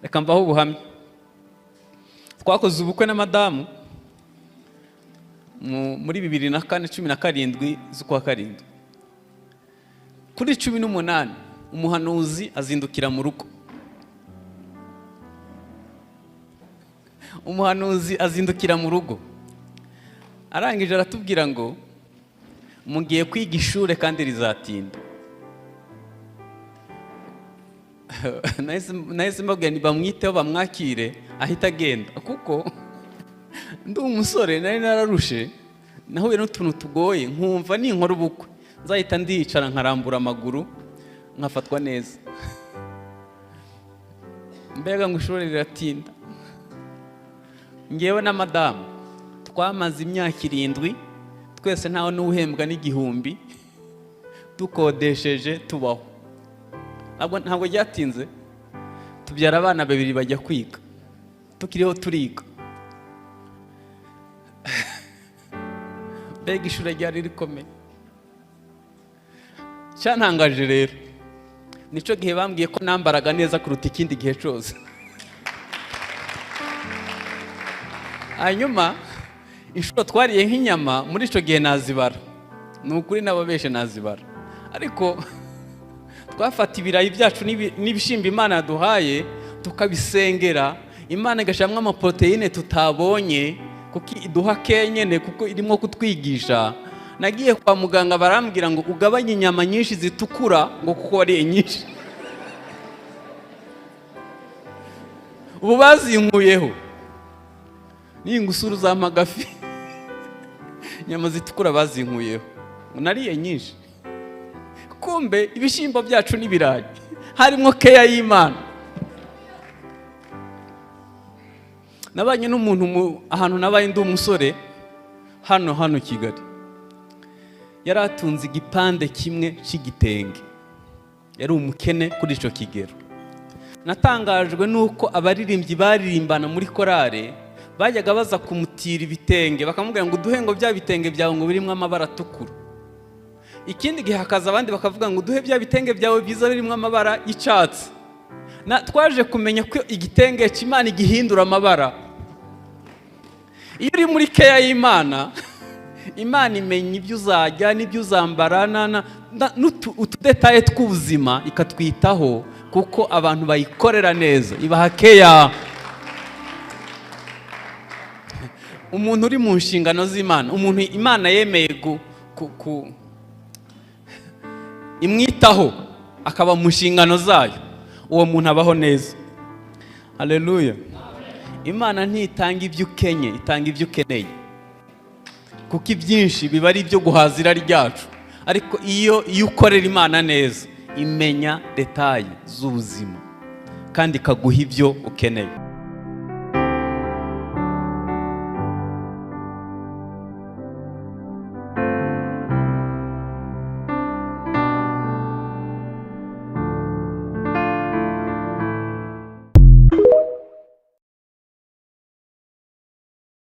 reka mbaho ubuhamya. Twakoze ubukwe na madamu muri 2017 z'ukwa karindwi. Kuri 18 umuhanuzi azindukira mu rugo. Umuhanuzi azindukira mu rugo, arangije aratubwira ngo mugiye kwiga ishure kandi rizatinda. Nahise mbabwira ni bamwiteho bamwakire ahita agenda, kuko ndi umusore nari nararushe, nahuye n'utuntu tugoye, nkumva ninkora ubukwe nzahita ndicara nkarambura amaguru nkafatwa neza. Mbega ngo ishure riratinda. Ngewe na madamu twamaze imyaka 7 twese ntaho n'uhembwa n'igihumbi dukodesheje tubaho. Ntabwo ryatinze tubyara abana 2 bajya kwiga, tukiriho turiga. Mbega ishure ryari rikomeye. Cyantangaje rero nico gihe bambwiye ko nambaraga neza kuruta ikindi gihe cyose. Hanyuma inshuro twariye nk'inyama muri ico gihe nazibara, nukuri nababeshe nazibara, ariko twafata ibirayi byacu n'ibishimba Imana yaduhaye tukabisengera, Imana igashamwa amaproteine tutabonye kuko iduha kenyene, kuko irimo kutwigisha. Nagiye kwa muganga barambwira ngo ugabanye inyama nyinshi zitukura ngo kuko wariye nyinshi. Ubu bazinkuyeho n'ingusuru za magafi, inyama zitukura bazinkuyeho, nariye nyinshi. Kumbe ibishimbo byacu n'ibirayi harimo keya y'Imana. Nabanye n'umuntu ahantu nabaye ndi umusore hano Kigali, yaratunze igipande kimwe c'igitenge, yari umukene kuri ico kigero. Natangajwe nuko abaririmbyi baririmbana muri korale bajyaga baza kumutira ibitenge, bakamubwira ngo duhe ngo bya bitenge byawe ngo birimo amabara atukura. Ikindi gihe hakaza abandi bakavuga ngo duhe bya bitenge byawe biza birimo amabara y'icatsi. Twaje kumenya ko igitenge cy'Imana igihindura amabara. Iyo uri muri keya y'Imana, Imana imenya ibyo uzajya n'ibyo uzambara n'utudetaye tw'ubuzima ikatwitaho, kuko abantu bayikorera neza, ibaha keya. Umuntu uri mu nshingano z'Imana, umuntu Imana yemeye imwitaho akaba mu nshingano zayo, uwo muntu abaho neza. Haleluya. Imana ntitanga ibyo ukenye, itanga ibyo ukeneye, kuko ibyinshi biba ari ibyo guhazira ryacu. Ariko iyo ukorera Imana neza, imenya detaye z'ubuzima kandi ikaguha ibyo ukeneye.